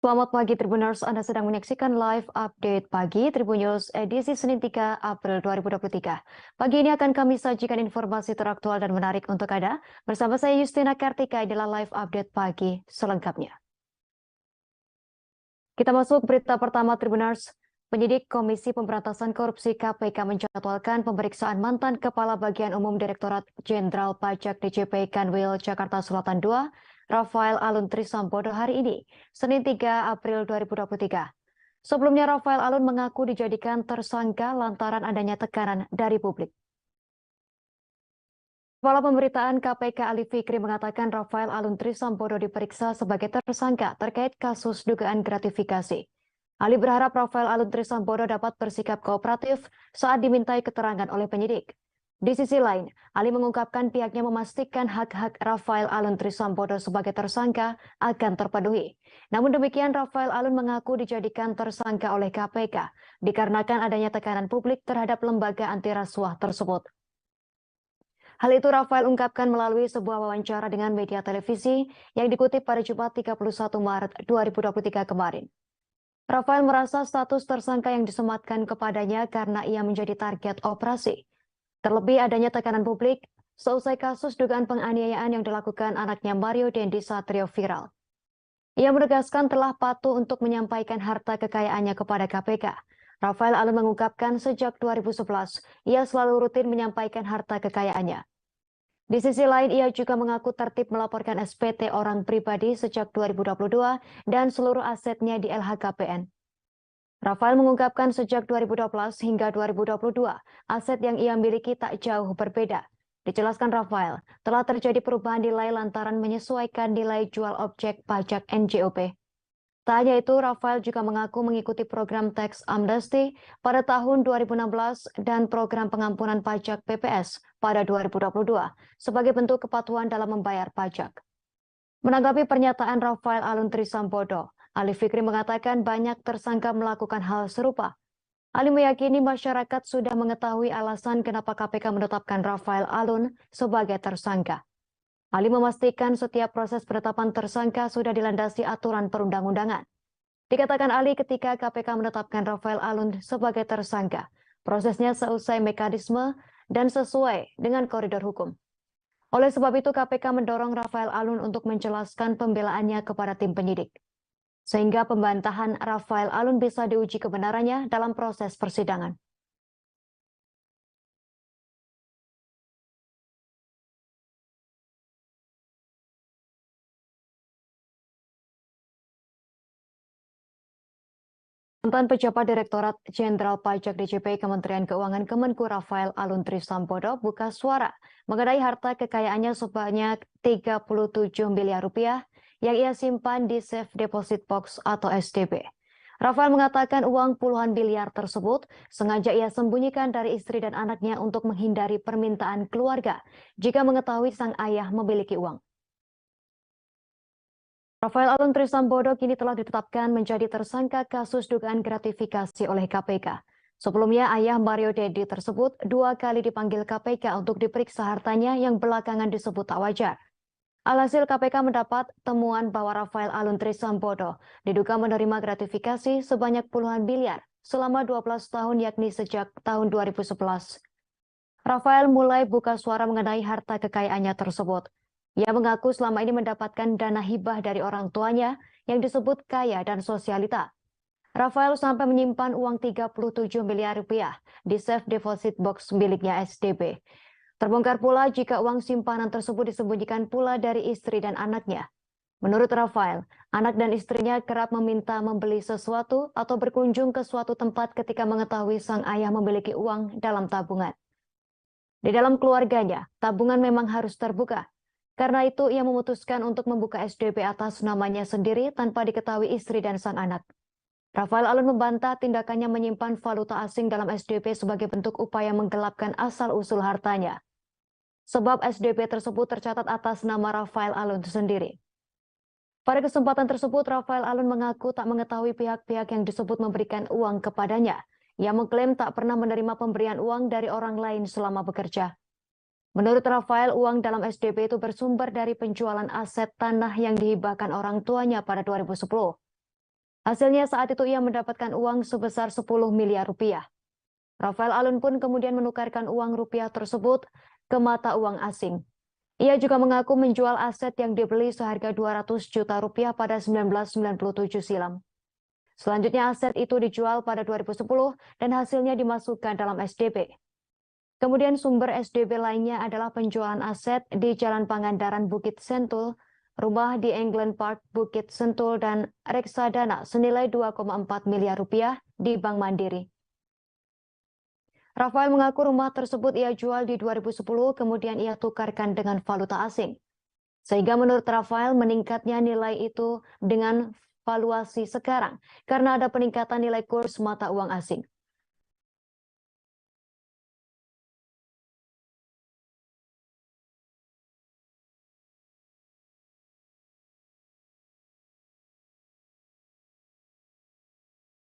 Selamat pagi Tribuners, Anda sedang menyaksikan live update pagi Tribun News edisi Senin 3 April 2023. Pagi ini akan kami sajikan informasi teraktual dan menarik untuk Anda. Bersama saya Justina Kartika adalah live update pagi selengkapnya. Kita masuk berita pertama Tribuners. Penyidik Komisi Pemberantasan Korupsi KPK menjadwalkan pemeriksaan mantan Kepala Bagian Umum Direktorat Jenderal Pajak DJP Kanwil Jakarta Selatan II, Rafael Alun Trisambodo hari ini, Senin 3 April 2023. Sebelumnya Rafael Alun mengaku dijadikan tersangka lantaran adanya tekanan dari publik. Kepala Pemberitaan KPK Ali Fikri mengatakan Rafael Alun Trisambodo diperiksa sebagai tersangka terkait kasus dugaan gratifikasi. Ali berharap Rafael Alun Trisambodo dapat bersikap kooperatif saat dimintai keterangan oleh penyidik. Di sisi lain, Ali mengungkapkan pihaknya memastikan hak-hak Rafael Alun Trisambodo sebagai tersangka akan terpenuhi. Namun demikian, Rafael Alun mengaku dijadikan tersangka oleh KPK dikarenakan adanya tekanan publik terhadap lembaga anti rasuah tersebut. Hal itu Rafael ungkapkan melalui sebuah wawancara dengan media televisi yang dikutip pada Jumat 31 Maret 2023 kemarin. Rafael merasa status tersangka yang disematkan kepadanya karena ia menjadi target operasi. Terlebih adanya tekanan publik seusai kasus dugaan penganiayaan yang dilakukan anaknya Mario Dendi Satrio viral. Ia menegaskan telah patuh untuk menyampaikan harta kekayaannya kepada KPK. Rafael Alun mengungkapkan sejak 2011, ia selalu rutin menyampaikan harta kekayaannya. Di sisi lain, ia juga mengaku tertib melaporkan SPT orang pribadi sejak 2022 dan seluruh asetnya di LHKPN. Rafael mengungkapkan sejak 2012 hingga 2022, aset yang ia miliki tak jauh berbeda. Dijelaskan Rafael, telah terjadi perubahan nilai lantaran menyesuaikan nilai jual objek pajak NJOP. Tak hanya itu, Rafael juga mengaku mengikuti program tax amnesty pada tahun 2016 dan program pengampunan pajak PPS pada 2022 sebagai bentuk kepatuhan dalam membayar pajak. Menanggapi pernyataan Rafael Alun Trisambodo, Ali Fikri mengatakan banyak tersangka melakukan hal serupa. Ali meyakini masyarakat sudah mengetahui alasan kenapa KPK menetapkan Rafael Alun sebagai tersangka. Ali memastikan setiap proses penetapan tersangka sudah dilandasi aturan perundang-undangan. Dikatakan Ali ketika KPK menetapkan Rafael Alun sebagai tersangka, prosesnya seusai mekanisme dan sesuai dengan koridor hukum. Oleh sebab itu KPK mendorong Rafael Alun untuk menjelaskan pembelaannya kepada tim penyidik. Sehingga pembantahan Rafael Alun bisa diuji kebenarannya dalam proses persidangan. Mantan pejabat Direktorat Jenderal Pajak DJP Kementerian Keuangan Kemenku Rafael Alun Trisambodo buka suara mengenai harta kekayaannya sebanyak 37 miliar rupiah yang ia simpan di Safe Deposit Box atau SDB. Rafael mengatakan uang puluhan miliar tersebut sengaja ia sembunyikan dari istri dan anaknya untuk menghindari permintaan keluarga jika mengetahui sang ayah memiliki uang. Rafael Alun Trisambodo kini telah ditetapkan menjadi tersangka kasus dugaan gratifikasi oleh KPK. Sebelumnya, ayah Mario Dendi tersebut 2 kali dipanggil KPK untuk diperiksa hartanya yang belakangan disebut tak wajar. Alhasil KPK mendapat temuan bahwa Rafael Alun Trisambodo diduga menerima gratifikasi sebanyak puluhan miliar selama 12 tahun yakni sejak tahun 2011. Rafael mulai buka suara mengenai harta kekayaannya tersebut. Ia mengaku selama ini mendapatkan dana hibah dari orang tuanya yang disebut kaya dan sosialita. Rafael sampai menyimpan uang 37 miliar rupiah di Safe Deposit Box miliknya SDB. Terbongkar pula jika uang simpanan tersebut disembunyikan pula dari istri dan anaknya. Menurut Rafael, anak dan istrinya kerap meminta membeli sesuatu atau berkunjung ke suatu tempat ketika mengetahui sang ayah memiliki uang dalam tabungan. Di dalam keluarganya, tabungan memang harus terbuka. Karena itu, ia memutuskan untuk membuka SDB atas namanya sendiri tanpa diketahui istri dan sang anak. Rafael Alun membantah tindakannya menyimpan valuta asing dalam SDB sebagai bentuk upaya menggelapkan asal-usul hartanya. Sebab SDB tersebut tercatat atas nama Rafael Alun sendiri. Pada kesempatan tersebut, Rafael Alun mengaku tak mengetahui pihak-pihak yang disebut memberikan uang kepadanya. Ia mengklaim tak pernah menerima pemberian uang dari orang lain selama bekerja. Menurut Rafael, uang dalam SDB itu bersumber dari penjualan aset tanah yang dihibahkan orang tuanya pada 2010. Hasilnya saat itu ia mendapatkan uang sebesar 10 miliar rupiah. Rafael Alun pun kemudian menukarkan uang rupiah tersebut ke mata uang asing. Ia juga mengaku menjual aset yang dibeli seharga 200 juta rupiah pada 1997 silam. Selanjutnya aset itu dijual pada 2010 dan hasilnya dimasukkan dalam SDP. Kemudian sumber SDP lainnya adalah penjualan aset di Jalan Pangandaran Bukit Sentul, rumah di England Park Bukit Sentul, dan reksadana senilai 2,4 miliar rupiah di Bank Mandiri. Rafael mengaku rumah tersebut ia jual di 2010, kemudian ia tukarkan dengan valuta asing. Sehingga menurut Rafael meningkatnya nilai itu dengan valuasi sekarang karena ada peningkatan nilai kurs mata uang asing.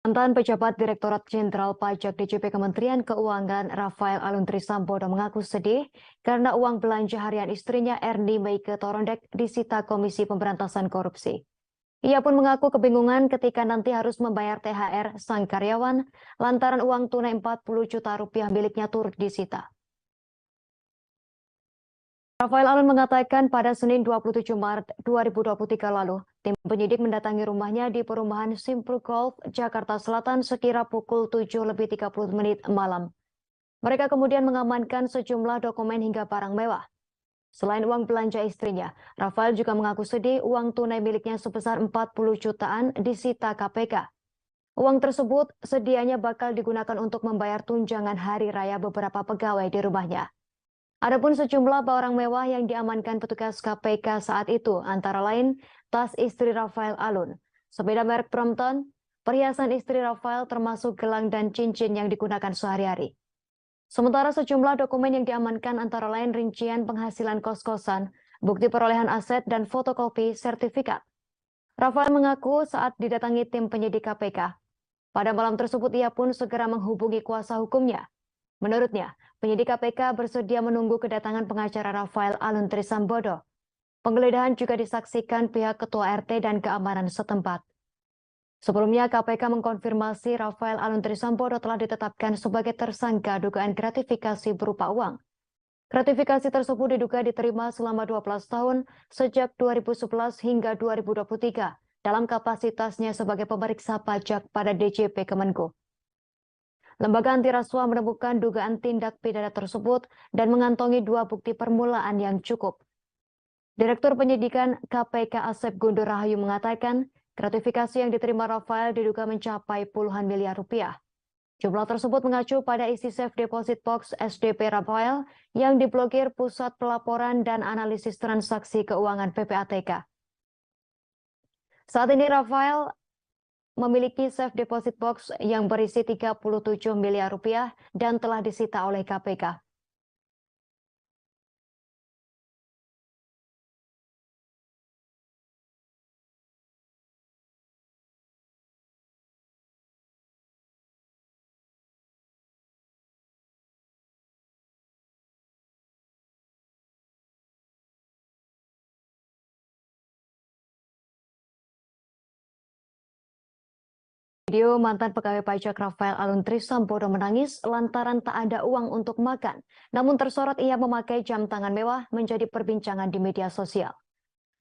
Mantan pejabat Direktorat Jenderal Pajak DJP Kementerian Keuangan Rafael Alun Trisambodo mengaku sedih karena uang belanja harian istrinya Erni Meike Torondek disita Komisi Pemberantasan Korupsi. Ia pun mengaku kebingungan ketika nanti harus membayar THR sang karyawan lantaran uang tunai 40 juta rupiah miliknya turut disita. Rafael Alun mengatakan pada Senin 27 Maret 2023 lalu, tim penyidik mendatangi rumahnya di perumahan Simpruk Golf, Jakarta Selatan sekira pukul 7:30 malam. Mereka kemudian mengamankan sejumlah dokumen hingga barang mewah. Selain uang belanja istrinya, Rafael juga mengaku sedih uang tunai miliknya sebesar 40 jutaan disita KPK. Uang tersebut sedianya bakal digunakan untuk membayar tunjangan hari raya beberapa pegawai di rumahnya. Adapun sejumlah barang mewah yang diamankan petugas KPK saat itu antara lain tas istri Rafael Alun, sepeda merek Brompton, perhiasan istri Rafael termasuk gelang dan cincin yang digunakan sehari-hari. Sementara sejumlah dokumen yang diamankan antara lain rincian penghasilan kos-kosan, bukti perolehan aset, dan fotokopi sertifikat. Rafael mengaku saat didatangi tim penyidik KPK. Pada malam tersebut ia pun segera menghubungi kuasa hukumnya. Menurutnya, penyidik KPK bersedia menunggu kedatangan pengacara Rafael Alun Trisambodo. Penggeledahan juga disaksikan pihak Ketua RT dan keamanan setempat. Sebelumnya, KPK mengkonfirmasi Rafael Alun Trisambodo telah ditetapkan sebagai tersangka dugaan gratifikasi berupa uang. Gratifikasi tersebut diduga diterima selama 12 tahun sejak 2011 hingga 2023 dalam kapasitasnya sebagai pemeriksa pajak pada DJP Kemenko. Lembaga anti rasuah menemukan dugaan tindak pidana tersebut dan mengantongi 2 bukti permulaan yang cukup. Direktur Penyidikan KPK Asep Gundur Rahayu mengatakan gratifikasi yang diterima Rafael diduga mencapai puluhan miliar rupiah. Jumlah tersebut mengacu pada isi safe deposit box SDP Rafael yang diblokir Pusat Pelaporan dan Analisis Transaksi Keuangan PPATK. Saat ini Rafael memiliki safe deposit box yang berisi 37 miliar rupiah dan telah disita oleh KPK. Video mantan pegawai pajak Rafael Alun Trisambodo menangis lantaran tak ada uang untuk makan. Namun tersorot ia memakai jam tangan mewah menjadi perbincangan di media sosial.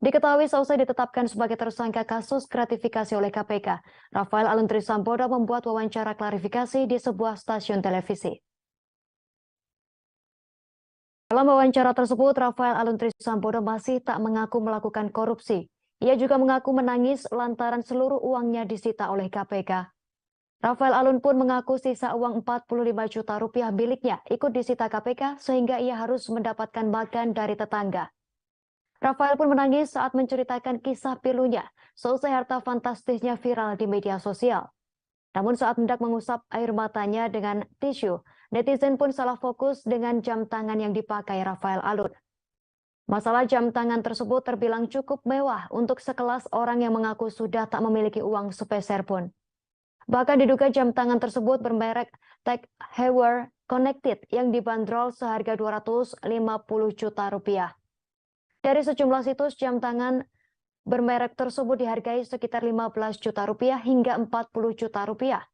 Diketahui seusai ditetapkan sebagai tersangka kasus gratifikasi oleh KPK, Rafael Alun Trisambodo membuat wawancara klarifikasi di sebuah stasiun televisi. Dalam wawancara tersebut, Rafael Alun Trisambodo masih tak mengaku melakukan korupsi. Ia juga mengaku menangis lantaran seluruh uangnya disita oleh KPK. Rafael Alun pun mengaku sisa uang 45 juta rupiah miliknya ikut disita KPK sehingga ia harus mendapatkan makan dari tetangga. Rafael pun menangis saat menceritakan kisah pilunya seusai harta fantastisnya viral di media sosial. Namun saat hendak mengusap air matanya dengan tisu, netizen pun salah fokus dengan jam tangan yang dipakai Rafael Alun. Masalah jam tangan tersebut terbilang cukup mewah untuk sekelas orang yang mengaku sudah tak memiliki uang sepeser pun. Bahkan diduga jam tangan tersebut bermerek Tag Heuer Connected yang dibanderol seharga 250 juta rupiah. Dari sejumlah situs jam tangan bermerek tersebut dihargai sekitar 15 juta rupiah hingga 40 juta rupiah.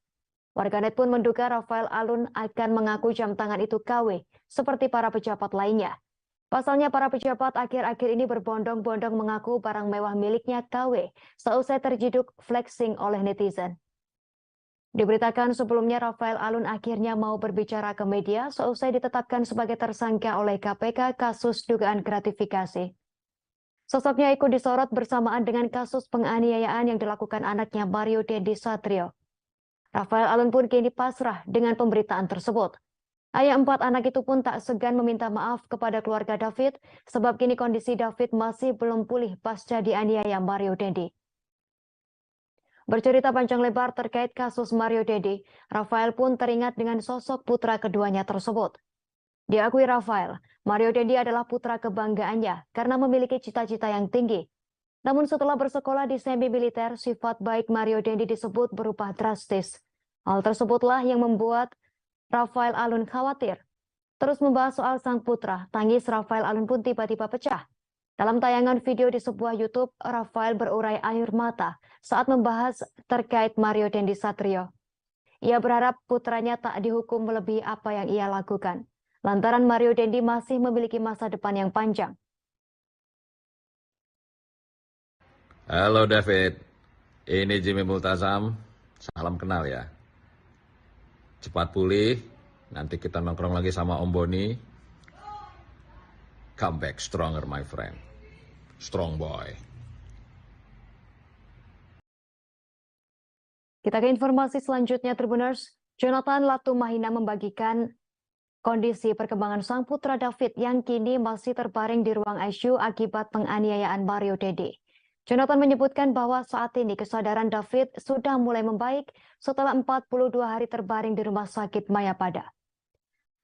Warganet pun menduga Rafael Alun akan mengaku jam tangan itu KW, seperti para pejabat lainnya. Pasalnya para pejabat akhir-akhir ini berbondong-bondong mengaku barang mewah miliknya KW, seusai terjiduk flexing oleh netizen. Diberitakan sebelumnya Rafael Alun akhirnya mau berbicara ke media seusai ditetapkan sebagai tersangka oleh KPK kasus dugaan gratifikasi. Sosoknya ikut disorot bersamaan dengan kasus penganiayaan yang dilakukan anaknya Mario Dendi Satrio. Rafael Alun pun kini pasrah dengan pemberitaan tersebut. Ayah 4 anak itu pun tak segan meminta maaf kepada keluarga David sebab kini kondisi David masih belum pulih pasca dianiaya Mario Dendi. Bercerita panjang lebar terkait kasus Mario Dendi, Rafael pun teringat dengan sosok putra keduanya tersebut. Diakui Rafael, Mario Dendi adalah putra kebanggaannya karena memiliki cita-cita yang tinggi. Namun setelah bersekolah di semi militer, sifat baik Mario Dendi disebut berubah drastis. Hal tersebutlah yang membuat Rafael Alun khawatir. Terus membahas soal sang putra, tangis Rafael Alun pun tiba-tiba pecah. Dalam tayangan video di sebuah YouTube, Rafael berurai air mata saat membahas terkait Mario Dendi Satrio. Ia berharap putranya tak dihukum melebihi apa yang ia lakukan, lantaran Mario Dendi masih memiliki masa depan yang panjang. Halo David, ini Jimmy Multazam, salam kenal ya. Cepat pulih, nanti kita nongkrong lagi sama Om Boni. Come back stronger my friend, strong boy. Kita ke informasi selanjutnya, Tribuners. Jonathan Latumahina membagikan kondisi perkembangan sang putra David yang kini masih terbaring di ruang ICU akibat penganiayaan Mario Dendi. Jonathan menyebutkan bahwa saat ini kesadaran David sudah mulai membaik setelah 42 hari terbaring di Rumah Sakit Mayapada.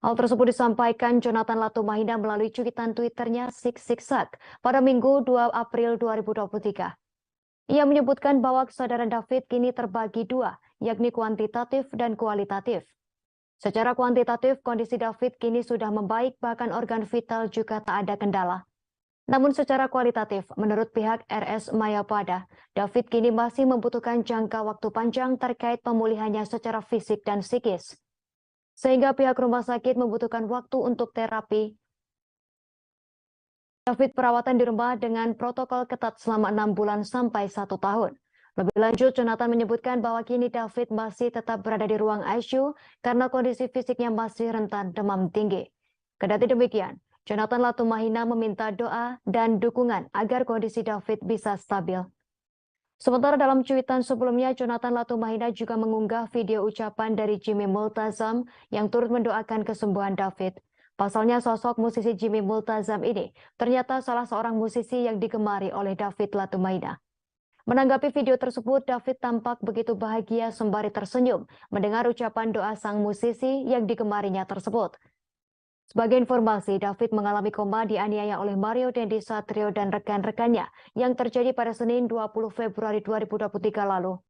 Hal tersebut disampaikan Jonathan Latumahina melalui cuitan Twitternya Siksiksak pada Minggu 2 April 2023. Ia menyebutkan bahwa kesadaran David kini terbagi dua, yakni kuantitatif dan kualitatif. Secara kuantitatif, kondisi David kini sudah membaik, bahkan organ vital juga tak ada kendala. Namun secara kualitatif, menurut pihak RS Mayapada, David kini masih membutuhkan jangka waktu panjang terkait pemulihannya secara fisik dan psikis. Sehingga pihak rumah sakit membutuhkan waktu untuk terapi. David perawatan di rumah dengan protokol ketat selama 6 bulan sampai 1 tahun. Lebih lanjut, Jonathan menyebutkan bahwa kini David masih tetap berada di ruang ICU karena kondisi fisiknya masih rentan demam tinggi. Kendati demikian, Jonathan Latumahina meminta doa dan dukungan agar kondisi David bisa stabil. Sementara dalam cuitan sebelumnya, Jonathan Latumahina juga mengunggah video ucapan dari Jimmy Multazam yang turut mendoakan kesembuhan David. Pasalnya sosok musisi Jimmy Multazam ini ternyata salah seorang musisi yang digemari oleh David Latumahina. Menanggapi video tersebut, David tampak begitu bahagia sembari tersenyum mendengar ucapan doa sang musisi yang digemarinya tersebut. Sebagai informasi, David mengalami koma dianiaya oleh Mario Dendi Satrio dan rekan-rekannya yang terjadi pada Senin 20 Februari 2023 lalu.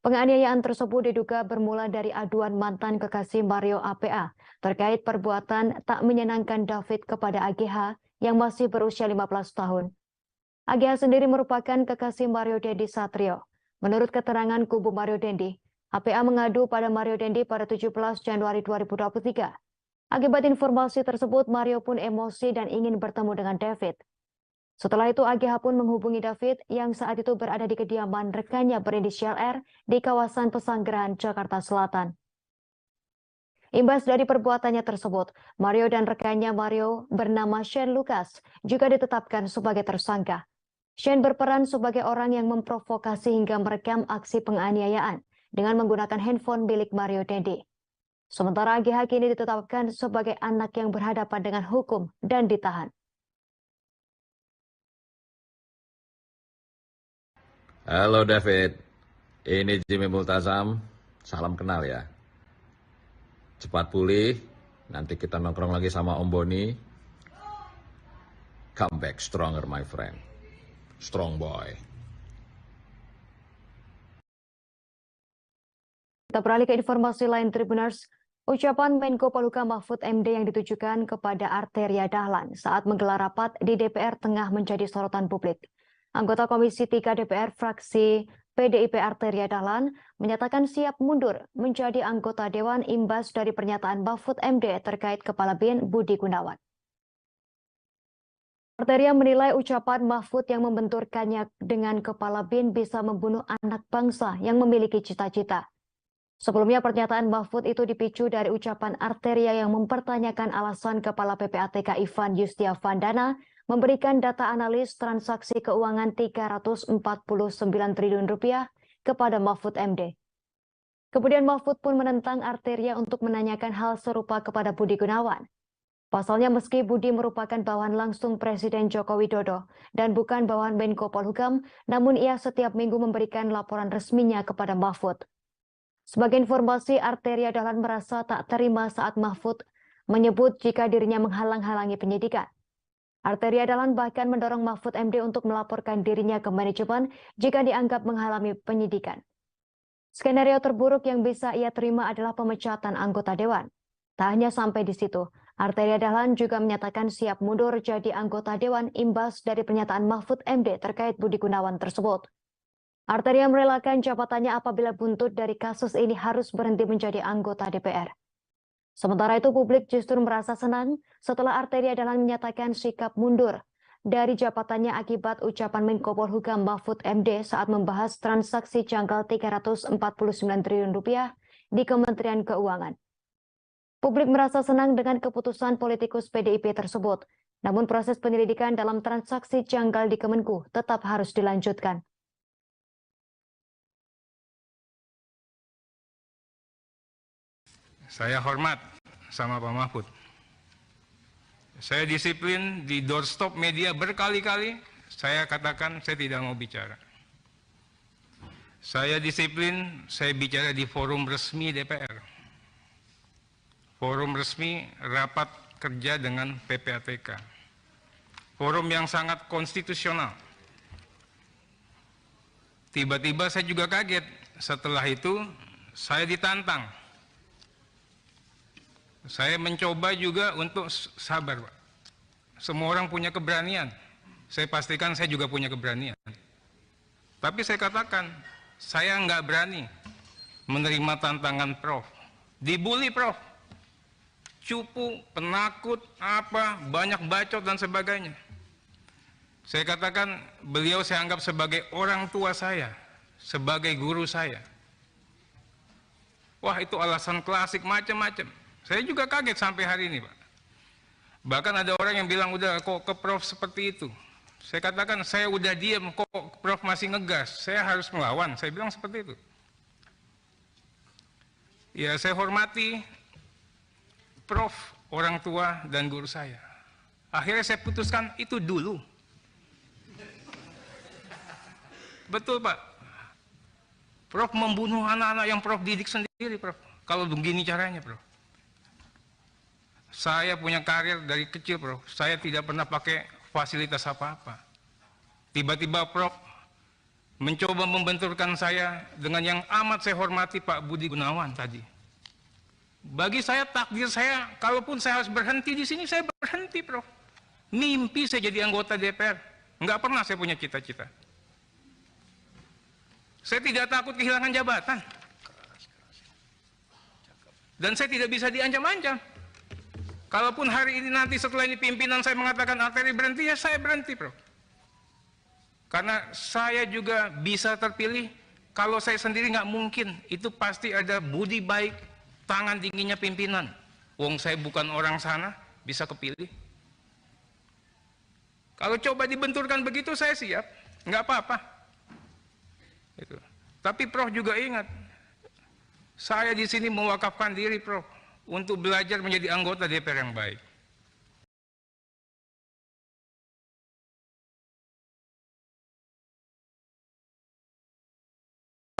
Penganiayaan tersebut diduga bermula dari aduan mantan kekasih Mario APA terkait perbuatan tak menyenangkan David kepada AGH yang masih berusia 15 tahun. AGH sendiri merupakan kekasih Mario Dendi Satrio. Menurut keterangan kubu Mario Dendi, APA mengadu pada Mario Dendi pada 17 Januari 2023. Akibat informasi tersebut, Mario pun emosi dan ingin bertemu dengan David. Setelah itu, AGH pun menghubungi David yang saat itu berada di kediaman rekannya berinisial R di kawasan Pesanggerahan, Jakarta Selatan. Imbas dari perbuatannya tersebut, Mario dan rekannya Mario bernama Shane Lucas juga ditetapkan sebagai tersangka. Shane berperan sebagai orang yang memprovokasi hingga merekam aksi penganiayaan dengan menggunakan handphone milik Mario Dendi. Sementara AGH kini ditetapkan sebagai anak yang berhadapan dengan hukum dan ditahan. Halo David, ini Jimmy Multazam, salam kenal ya. Cepat pulih, nanti kita nongkrong lagi sama Om Boni. Come back stronger my friend, strong boy. Kita beralih ke informasi lain, Tribuners. Ucapan Menko Polhukam Mahfud MD yang ditujukan kepada Arteria Dahlan saat menggelar rapat di DPR tengah menjadi sorotan publik. Anggota Komisi 3 DPR fraksi PDIP Arteria Dahlan menyatakan siap mundur menjadi anggota Dewan imbas dari pernyataan Mahfud MD terkait Kepala BIN Budi Gunawan. Arteria menilai ucapan Mahfud yang membenturkannya dengan Kepala BIN bisa membunuh anak bangsa yang memiliki cita-cita. Sebelumnya pernyataan Mahfud itu dipicu dari ucapan Arteria yang mempertanyakan alasan Kepala PPATK Ivan Yustiavandana memberikan data analis transaksi keuangan 349 triliun rupiah kepada Mahfud MD. Kemudian Mahfud pun menentang Arteria untuk menanyakan hal serupa kepada Budi Gunawan. Pasalnya meski Budi merupakan bawahan langsung Presiden Joko Widodo dan bukan bawahan Menko Polhukam, namun ia setiap minggu memberikan laporan resminya kepada Mahfud. Sebagai informasi, Arteria Dahlan merasa tak terima saat Mahfud menyebut jika dirinya menghalang-halangi penyidikan. Arteria Dahlan bahkan mendorong Mahfud MD untuk melaporkan dirinya ke manajemen jika dianggap menghalangi penyidikan. Skenario terburuk yang bisa ia terima adalah pemecatan anggota dewan. Tak hanya sampai di situ, Arteria Dahlan juga menyatakan siap mundur jadi anggota dewan imbas dari pernyataan Mahfud MD terkait Budi Gunawan tersebut. Arteria merelakan jabatannya apabila buntut dari kasus ini harus berhenti menjadi anggota DPR. Sementara itu publik justru merasa senang setelah Arteria Dahlan menyatakan sikap mundur dari jabatannya akibat ucapan Menko Polhukam Mahfud MD saat membahas transaksi janggal 349 triliun rupiah di Kementerian Keuangan. Publik merasa senang dengan keputusan politikus PDIP tersebut, namun proses penyelidikan dalam transaksi janggal di Kemenku tetap harus dilanjutkan. Saya hormat sama Pak Mahfud. Saya disiplin di doorstop media berkali-kali. Saya katakan saya tidak mau bicara. Saya disiplin, saya bicara di forum resmi DPR. Forum resmi rapat kerja dengan PPATK. Forum yang sangat konstitusional. Tiba-tiba saya juga kaget. Setelah itu saya ditantang. Saya mencoba juga untuk sabar, Pak. Semua orang punya keberanian. Saya pastikan saya juga punya keberanian. Tapi saya katakan, saya nggak berani menerima tantangan Prof. Dibully Prof. Cupu, penakut, banyak bacot dan sebagainya. Saya katakan, beliau saya anggap sebagai orang tua saya, sebagai guru saya. Wah, itu alasan klasik macam-macam. Saya juga kaget sampai hari ini, Pak. Bahkan ada orang yang bilang, udah kok ke Prof seperti itu. Saya katakan, saya udah diam, kok Prof masih ngegas. Saya harus melawan, saya bilang seperti itu. Ya, saya hormati Prof, orang tua dan guru saya. Akhirnya saya putuskan, itu dulu. Betul, Pak. Prof membunuh anak-anak yang Prof didik sendiri, Prof. Kalau begini caranya, Prof. Saya punya karir dari kecil, Prof. Saya tidak pernah pakai fasilitas apa-apa. Tiba-tiba Prof mencoba membenturkan saya dengan yang amat saya hormati, Pak Budi Gunawan tadi. Bagi saya takdir saya, kalaupun saya harus berhenti di sini, saya berhenti, Prof. Mimpi saya jadi anggota DPR. Nggak pernah saya punya cita-cita. Saya tidak takut kehilangan jabatan. Dan saya tidak bisa diancam-ancam. Kalaupun hari ini nanti setelah ini pimpinan saya mengatakan Arteria berhenti, ya saya berhenti, Prof. Karena saya juga bisa terpilih, kalau saya sendiri nggak mungkin, itu pasti ada budi baik, tangan dinginnya pimpinan. Wong saya bukan orang sana, bisa kepilih. Kalau coba dibenturkan begitu, saya siap, nggak apa-apa. Itu. Tapi Prof juga ingat, saya di sini mewakafkan diri, Prof, untuk belajar menjadi anggota DPR yang baik.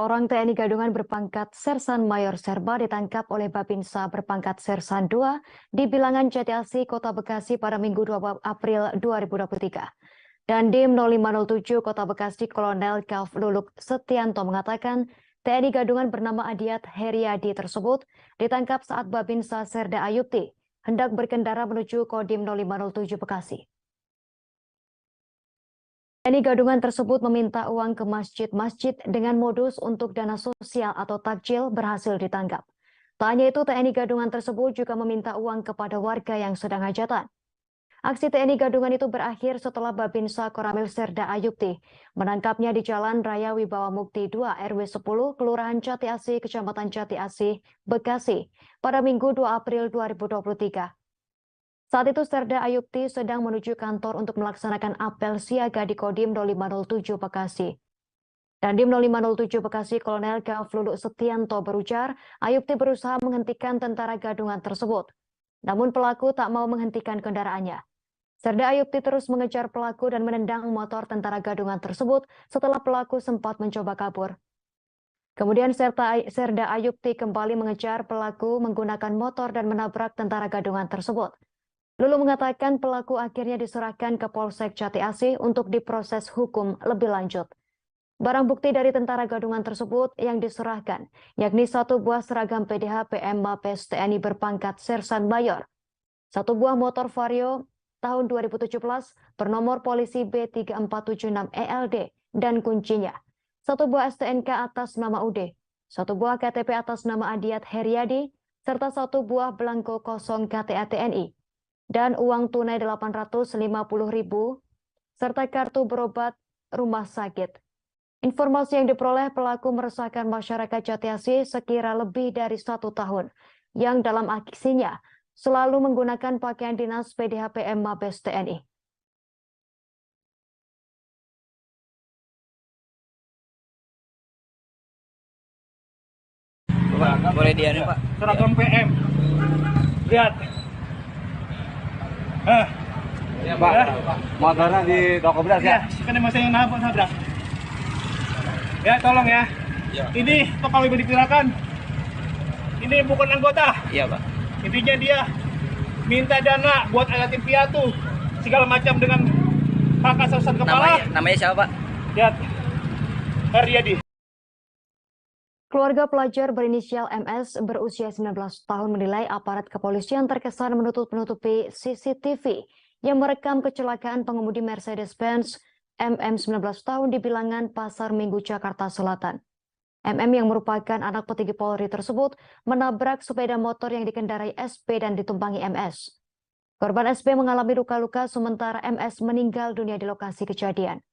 Orang TNI Gadungan berpangkat Sersan Mayor Serba ditangkap oleh Babinsa berpangkat Sersan II di Bilangan Jatiasih, Kota Bekasi pada Minggu 2 April 2023. Dan Dim 0507 Kota Bekasi Kolonel Kav Luluk Setianto mengatakan TNI Gadungan bernama Adiat Heriadi tersebut ditangkap saat Babinsa Serda Ayupti hendak berkendara menuju Kodim 0507 Bekasi. TNI Gadungan tersebut meminta uang ke masjid-masjid dengan modus untuk dana sosial atau takjil berhasil ditangkap. Tak hanya itu, TNI Gadungan tersebut juga meminta uang kepada warga yang sedang hajatan. Aksi TNI Gadungan itu berakhir setelah Babinsa Koramil Serda Ayubti menangkapnya di Jalan Raya Wibawa Mukti 2 RW 10 Kelurahan Jati Asih, Kecamatan Jati Asih, Bekasi pada Minggu 2 April 2023. Saat itu Serda Ayubti sedang menuju kantor untuk melaksanakan apel siaga di Kodim 0507 Bekasi. Dandim 0507 Bekasi Kolonel Gaflulu Setianto berujar, Ayubti berusaha menghentikan tentara Gadungan tersebut. Namun pelaku tak mau menghentikan kendaraannya. Serda Ayubti terus mengejar pelaku dan menendang motor tentara Gadungan tersebut setelah pelaku sempat mencoba kabur. Kemudian Serda Ayubti kembali mengejar pelaku menggunakan motor dan menabrak tentara Gadungan tersebut. Lulu mengatakan pelaku akhirnya diserahkan ke Polsek Jati Asih untuk diproses hukum lebih lanjut. Barang bukti dari tentara Gadungan tersebut yang diserahkan, yakni 1 buah seragam PDH PM Mabes TNI berpangkat Sersan Mayor, 1 buah motor Vario tahun 2017 bernomor polisi B3476 ELD dan kuncinya, 1 buah STNK atas nama UD, 1 buah KTP atas nama Adiat Heriadi, serta 1 buah belangko kosong KTA TNI, dan uang tunai 850.000 serta kartu berobat rumah sakit. Informasi yang diperoleh pelaku meresahkan masyarakat Jati Asih sekira lebih dari 1 tahun, yang dalam aksinya selalu menggunakan pakaian dinas PDH PM Mabes TNI. Pak, boleh dianu Pak? Seragam PM. Lihat. Ya Pak, motornya di toko beras ya? Kan masih yang nabrak. Ya, tolong ya. Ini kalau diperkirakan, ini bukan anggota. Iya Pak. Intinya dia minta dana buat yatim piatu segala macam dengan hak asasi kepala. Namanya siapa Pak? Lihat. Haryadi. Keluarga pelajar berinisial MS berusia 19 tahun menilai aparat kepolisian terkesan menutup-nutupi CCTV yang merekam kecelakaan pengemudi Mercedes-Benz MM 19 tahun di bilangan Pasar Minggu, Jakarta Selatan. MM yang merupakan anak petinggi Polri tersebut menabrak sepeda motor yang dikendarai SP dan ditumpangi MS. Korban SP mengalami luka-luka sementara MS meninggal dunia di lokasi kejadian.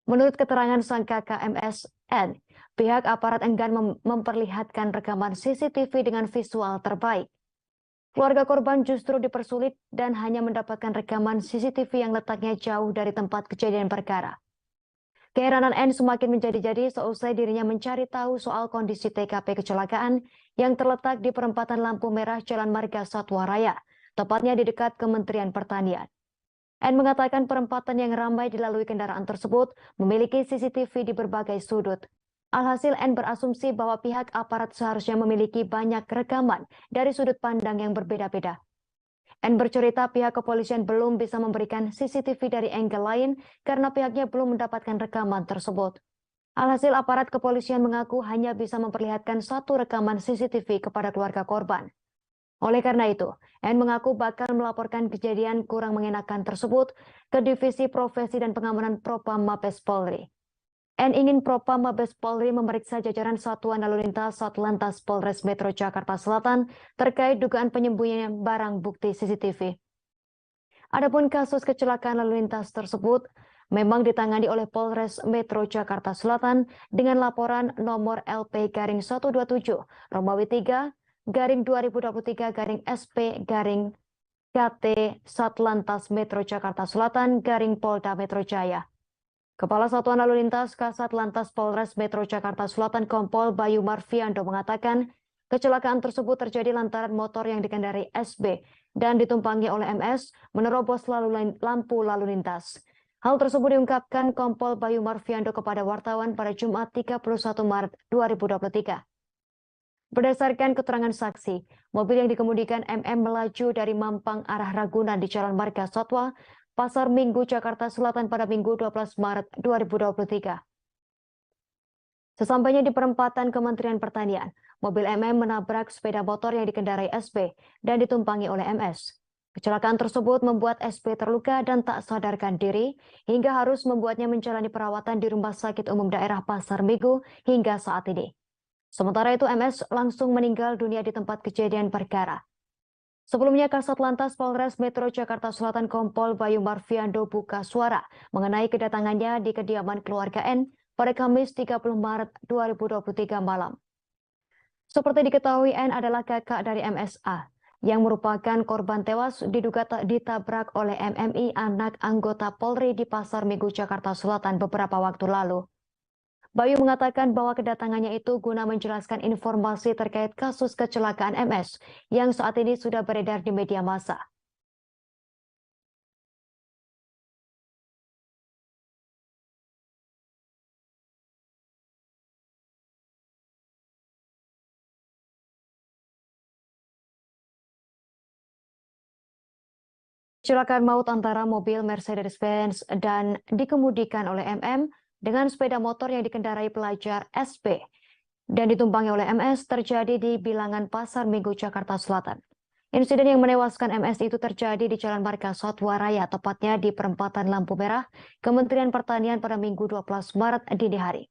Menurut keterangan sang kakak MSN, pihak aparat enggan memperlihatkan rekaman CCTV dengan visual terbaik. Keluarga korban justru dipersulit dan hanya mendapatkan rekaman CCTV yang letaknya jauh dari tempat kejadian perkara. Keheranan N semakin menjadi-jadi seusai dirinya mencari tahu soal kondisi TKP kecelakaan yang terletak di perempatan lampu merah Jalan Marga Satwa Raya, tepatnya di dekat Kementerian Pertanian. N mengatakan perempatan yang ramai dilalui kendaraan tersebut memiliki CCTV di berbagai sudut. Alhasil N berasumsi bahwa pihak aparat seharusnya memiliki banyak rekaman dari sudut pandang yang berbeda-beda. N bercerita pihak kepolisian belum bisa memberikan CCTV dari angle lain karena pihaknya belum mendapatkan rekaman tersebut. Alhasil aparat kepolisian mengaku hanya bisa memperlihatkan 1 rekaman CCTV kepada keluarga korban. Oleh karena itu, N mengaku bakal melaporkan kejadian kurang mengenakan tersebut ke Divisi Profesi dan Pengamanan Propam Mabes Polri. N ingin Propam Mabes Polri memeriksa jajaran Satuan Lalu Lintas Satlantas Polres Metro Jakarta Selatan terkait dugaan penyembunyian barang bukti CCTV. Adapun kasus kecelakaan lalu lintas tersebut memang ditangani oleh Polres Metro Jakarta Selatan dengan laporan nomor LP-127 Romawi 3/2023/SP-KT Satlantas Metro Jakarta Selatan Polda Metro Jaya. Kepala Satuan Lalu Lintas Kasat Lantas Polres Metro Jakarta Selatan Kompol Bayu Marfiando mengatakan kecelakaan tersebut terjadi lantaran motor yang dikendarai SB dan ditumpangi oleh MS menerobos lampu lalu lintas. Hal tersebut diungkapkan Kompol Bayu Marfiando kepada wartawan pada Jumat 31 Maret 2023. Berdasarkan keterangan saksi, mobil yang dikemudikan MM melaju dari Mampang arah Ragunan di Jalan Marga Satwa, Pasar Minggu, Jakarta Selatan pada Minggu 12 Maret 2023. Sesampainya di perempatan Kementerian Pertanian, mobil MM menabrak sepeda motor yang dikendarai SB dan ditumpangi oleh MS. Kecelakaan tersebut membuat SP terluka dan tak sadarkan diri hingga harus membuatnya menjalani perawatan di Rumah Sakit Umum Daerah Pasar Minggu hingga saat ini. Sementara itu MS langsung meninggal dunia di tempat kejadian perkara. Sebelumnya, Kasat Lantas Polres Metro Jakarta Selatan Kompol Bayu Marviando buka suara mengenai kedatangannya di kediaman keluarga N pada Kamis 30 Maret 2023 malam. Seperti diketahui, N adalah kakak dari MSA yang merupakan korban tewas diduga ditabrak oleh MMI anak anggota Polri di Pasar Minggu Jakarta Selatan beberapa waktu lalu. Bayu mengatakan bahwa kedatangannya itu guna menjelaskan informasi terkait kasus kecelakaan MS yang saat ini sudah beredar di media massa. Kecelakaan maut antara mobil Mercedes-Benz dan dikemudikan oleh MM dengan sepeda motor yang dikendarai pelajar SP dan ditumpangi oleh MS terjadi di bilangan Pasar Minggu Jakarta Selatan. Insiden yang menewaskan MS itu terjadi di Jalan Marga Satwa Raya, tepatnya di perempatan lampu merah Kementerian Pertanian pada Minggu 12 Maret dini hari.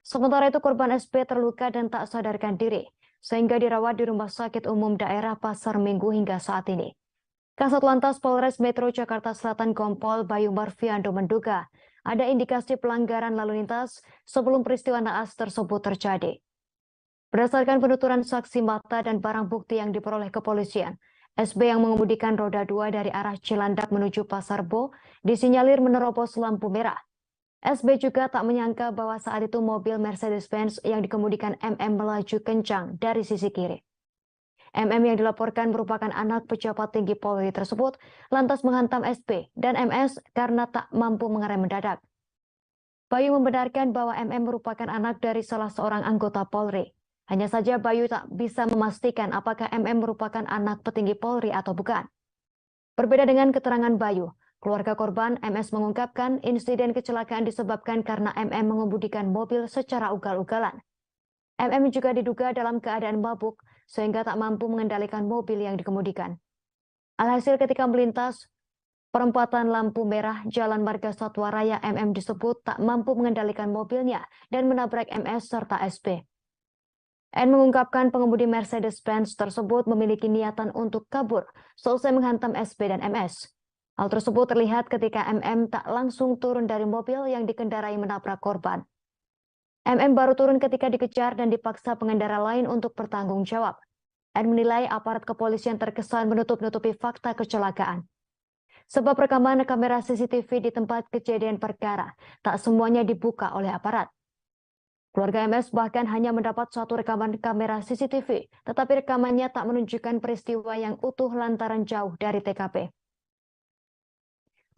Sementara itu korban SP terluka dan tak sadarkan diri sehingga dirawat di Rumah Sakit Umum Daerah Pasar Minggu hingga saat ini. Kasat Lantas Polres Metro Jakarta Selatan Kompol Bayu Marviando menduga ada indikasi pelanggaran lalu lintas sebelum peristiwa naas tersebut terjadi. Berdasarkan penuturan saksi mata dan barang bukti yang diperoleh kepolisian, SB yang mengemudikan roda 2 dari arah Cilandak menuju Pasar Bo disinyalir menerobos lampu merah. SB juga tak menyangka bahwa saat itu mobil Mercedes-Benz yang dikemudikan MM melaju kencang dari sisi kiri. MM yang dilaporkan merupakan anak pejabat tinggi Polri tersebut lantas menghantam SP dan MS karena tak mampu mengerem mendadak. Bayu membenarkan bahwa MM merupakan anak dari salah seorang anggota Polri. Hanya saja Bayu tak bisa memastikan apakah MM merupakan anak petinggi Polri atau bukan. Berbeda dengan keterangan Bayu, keluarga korban MS mengungkapkan insiden kecelakaan disebabkan karena MM mengemudikan mobil secara ugal-ugalan. MM juga diduga dalam keadaan mabuk sehingga tak mampu mengendalikan mobil yang dikemudikan. Alhasil ketika melintas perempatan lampu merah Jalan Marga Satwa Raya, MM disebut tak mampu mengendalikan mobilnya dan menabrak MS serta SP. N mengungkapkan pengemudi Mercedes-Benz tersebut memiliki niatan untuk kabur selesai menghantam SP dan MS. Hal tersebut terlihat ketika MM tak langsung turun dari mobil yang dikendarai menabrak korban. MM baru turun ketika dikejar dan dipaksa pengendara lain untuk bertanggung jawab. N menilai aparat kepolisian terkesan menutup-nutupi fakta kecelakaan. Sebab rekaman kamera CCTV di tempat kejadian perkara tak semuanya dibuka oleh aparat. Keluarga MS bahkan hanya mendapat satu rekaman kamera CCTV, tetapi rekamannya tak menunjukkan peristiwa yang utuh lantaran jauh dari TKP.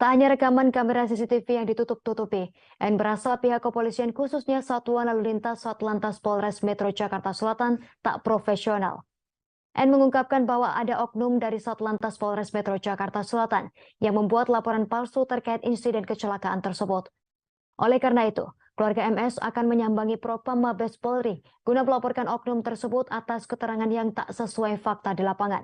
Tak hanya rekaman kamera CCTV yang ditutup-tutupi, N berasa pihak kepolisian khususnya Satuan Lalu Lintas Satlantas Polres Metro Jakarta Selatan tak profesional. N mengungkapkan bahwa ada oknum dari Satlantas Polres Metro Jakarta Selatan yang membuat laporan palsu terkait insiden kecelakaan tersebut. Oleh karena itu, keluarga MS akan menyambangi Propam Mabes Polri guna melaporkan oknum tersebut atas keterangan yang tak sesuai fakta di lapangan.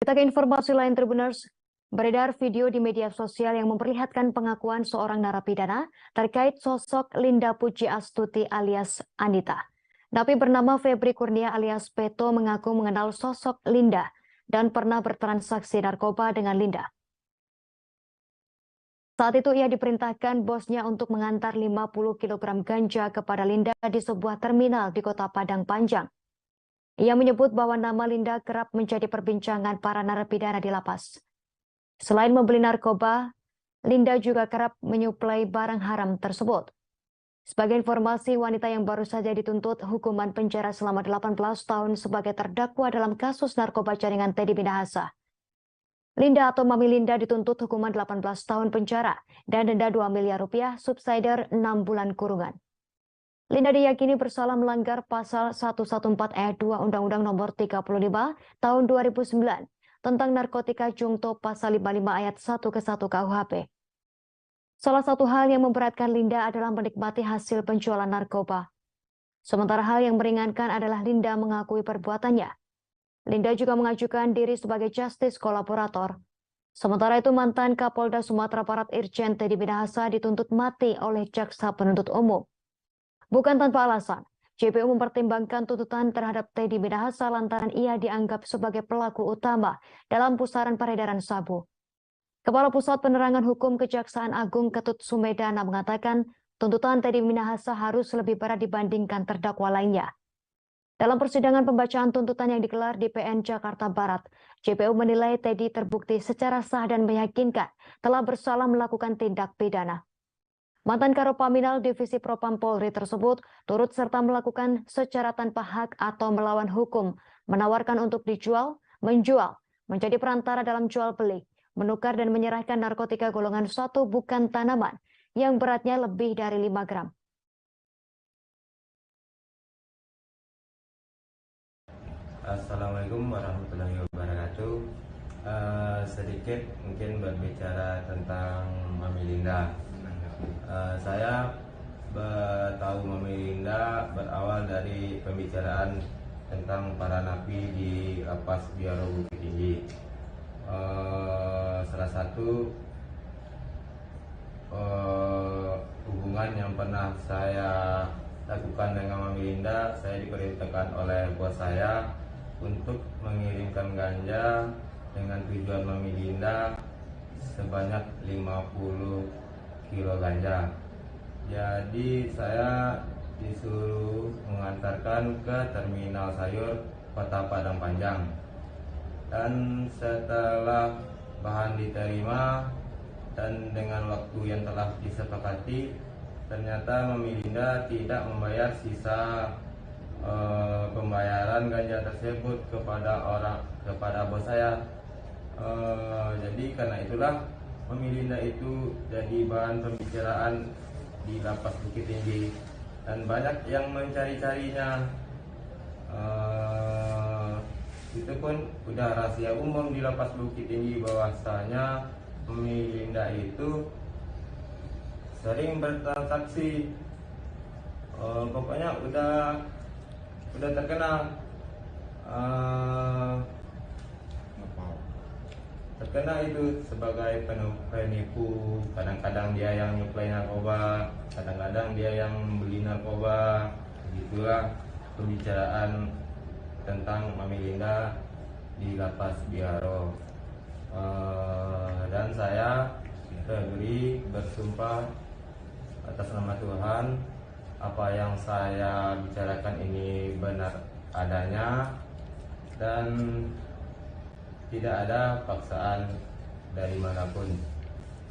Kita ke informasi lain, Tribuners. Beredar video di media sosial yang memperlihatkan pengakuan seorang narapidana terkait sosok Linda Puji Astuti alias Anita. Napi bernama Febri Kurnia alias Peto mengaku mengenal sosok Linda dan pernah bertransaksi narkoba dengan Linda. Saat itu ia diperintahkan bosnya untuk mengantar 50 kg ganja kepada Linda di sebuah terminal di Kota Padang Panjang. Ia menyebut bahwa nama Linda kerap menjadi perbincangan para narapidana di lapas. Selain membeli narkoba, Linda juga kerap menyuplai barang haram tersebut. Sebagai informasi, wanita yang baru saja dituntut hukuman penjara selama 18 tahun sebagai terdakwa dalam kasus narkoba jaringan Teddy Minahasa. Linda atau Mami Linda dituntut hukuman 18 tahun penjara dan denda 2 miliar rupiah, subsidiar 6 bulan kurungan. Linda diyakini bersalah melanggar pasal 114 ayat 2 Undang-Undang Nomor 35 Tahun 2009 tentang narkotika Jungto pasal 55 ayat 1 ke 1 KUHP. Salah satu hal yang memberatkan Linda adalah menikmati hasil penjualan narkoba. Sementara hal yang meringankan adalah Linda mengakui perbuatannya. Linda juga mengajukan diri sebagai justice kolaborator. Sementara itu mantan Kapolda Sumatera Barat Irjen Teddy Minahasa dituntut mati oleh jaksa penuntut umum. Bukan tanpa alasan, JPU mempertimbangkan tuntutan terhadap Teddy Minahasa lantaran ia dianggap sebagai pelaku utama dalam pusaran peredaran sabu. Kepala Pusat Penerangan Hukum Kejaksaan Agung Ketut Sumedana mengatakan tuntutan Teddy Minahasa harus lebih berat dibandingkan terdakwa lainnya. Dalam persidangan pembacaan tuntutan yang digelar di PN Jakarta Barat, JPU menilai Teddy terbukti secara sah dan meyakinkan telah bersalah melakukan tindak pidana. Mantan Karopaminal Divisi Propam Polri tersebut turut serta melakukan secara tanpa hak atau melawan hukum, menawarkan untuk dijual, menjual, menjadi perantara dalam jual beli, menukar dan menyerahkan narkotika golongan 1 bukan tanaman yang beratnya lebih dari 5 gram. Assalamualaikum warahmatullahi wabarakatuh. Sedikit mungkin berbicara tentang Mami Linda. Saya tahu Mami Linda berawal dari pembicaraan tentang para napi di Lapas Biaro Bukit Tinggi. Salah satu hubungan yang pernah saya lakukan dengan Mami Linda, saya diperintahkan oleh bos saya untuk mengirimkan ganja dengan tujuan Mami Linda sebanyak 50 kilo ganja. Jadi saya disuruh mengantarkan ke terminal sayur Kota Padang Panjang. Dan setelah bahan diterima dan dengan waktu yang telah disepakati, ternyata Mami Linda tidak membayar sisa pembayaran ganja tersebut kepada bos saya. Jadi karena itulah Mami Linda itu jadi bahan pembicaraan di Lapas Bukit Tinggi dan banyak yang mencari-carinya. Itu pun udah rahasia umum di Lapas Bukit Tinggi bahwasanya Mami Linda itu sering bertransaksi. Pokoknya udah terkenal. Terkenal itu sebagai penipu. Kadang-kadang dia yang nyuplai narkoba, kadang-kadang dia yang beli narkoba. Begitulah pembicaraan tentang Mami Linda di Lapas Biaro. Dan saya beri bersumpah atas nama Tuhan, apa yang saya bicarakan ini benar adanya dan tidak ada paksaan dari manapun.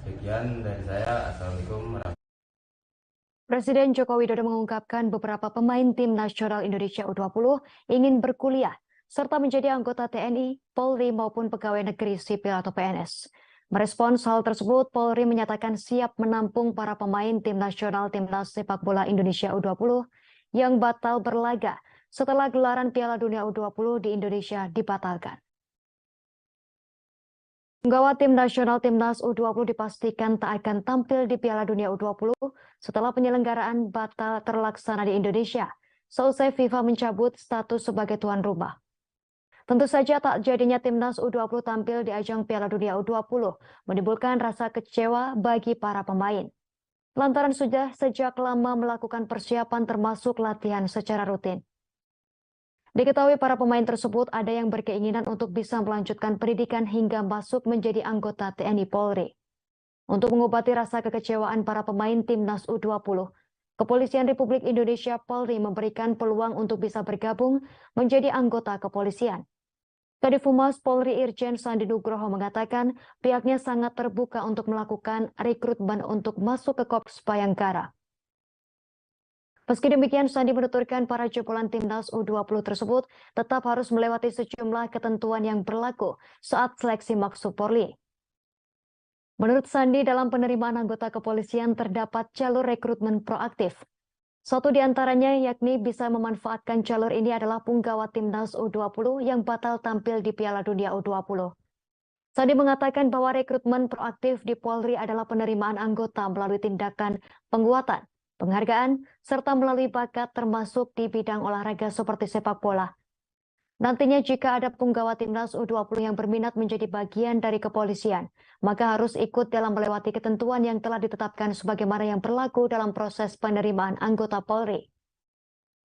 Sekian dari saya. Assalamualaikum warahmatullahi wabarakatuh. Presiden Joko Widodo mengungkapkan beberapa pemain tim nasional Indonesia U20 ingin berkuliah serta menjadi anggota TNI, Polri maupun pegawai negeri sipil atau PNS. Merespons hal tersebut, Polri menyatakan siap menampung para pemain tim nasional Timnas Sepak Bola Indonesia U20 yang batal berlaga setelah gelaran Piala Dunia U20 di Indonesia dibatalkan. Penggawa tim nasional Timnas U20 dipastikan tak akan tampil di Piala Dunia U20 setelah penyelenggaraan batal terlaksana di Indonesia seusai FIFA mencabut status sebagai tuan rumah. Tentu saja tak jadinya Timnas U20 tampil di ajang Piala Dunia U20 menimbulkan rasa kecewa bagi para pemain. Lantaran sudah sejak lama melakukan persiapan termasuk latihan secara rutin. Diketahui para pemain tersebut ada yang berkeinginan untuk bisa melanjutkan pendidikan hingga masuk menjadi anggota TNI Polri. Untuk mengobati rasa kekecewaan para pemain Timnas U20, Kepolisian Republik Indonesia Polri memberikan peluang untuk bisa bergabung menjadi anggota kepolisian. Kadif Humas Polri Irjen Sandi Nugroho mengatakan pihaknya sangat terbuka untuk melakukan rekrutmen untuk masuk ke Korps Bayangkara. Meski demikian, Sandi menuturkan para jebolan Timnas U20 tersebut tetap harus melewati sejumlah ketentuan yang berlaku saat seleksi masuk Polri. Menurut Sandi, dalam penerimaan anggota kepolisian terdapat jalur rekrutmen proaktif. Satu di antaranya yakni bisa memanfaatkan jalur ini adalah punggawa Timnas U20 yang batal tampil di Piala Dunia U20. Sandi mengatakan bahwa rekrutmen proaktif di Polri adalah penerimaan anggota melalui tindakan penguatan, penghargaan, serta melalui bakat termasuk di bidang olahraga seperti sepak bola. Nantinya jika ada punggawa timnas U20 yang berminat menjadi bagian dari kepolisian, maka harus ikut dalam melewati ketentuan yang telah ditetapkan sebagaimana yang berlaku dalam proses penerimaan anggota Polri.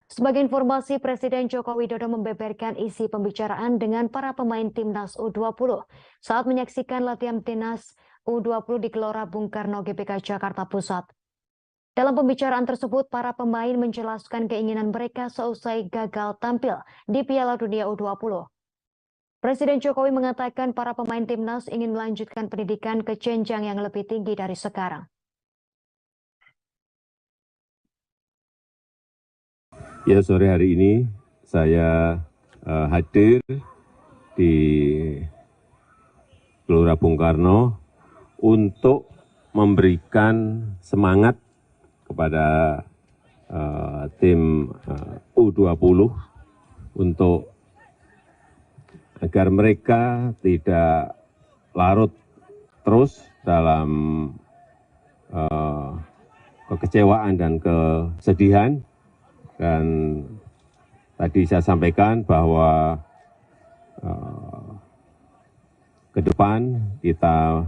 Sebagai informasi, Presiden Joko Widodo membeberkan isi pembicaraan dengan para pemain timnas U20 saat menyaksikan latihan timnas U20 di Gelora Bung Karno GBK Jakarta Pusat. Dalam pembicaraan tersebut, para pemain menjelaskan keinginan mereka seusai gagal tampil di Piala Dunia U20. Presiden Jokowi mengatakan para pemain timnas ingin melanjutkan pendidikan ke jenjang yang lebih tinggi dari sekarang. Ya, sore hari ini saya hadir di Gelora Bung Karno untuk memberikan semangat kepada tim U20 untuk agar mereka tidak larut terus dalam kekecewaan dan kesedihan. Dan tadi saya sampaikan bahwa ke depan kita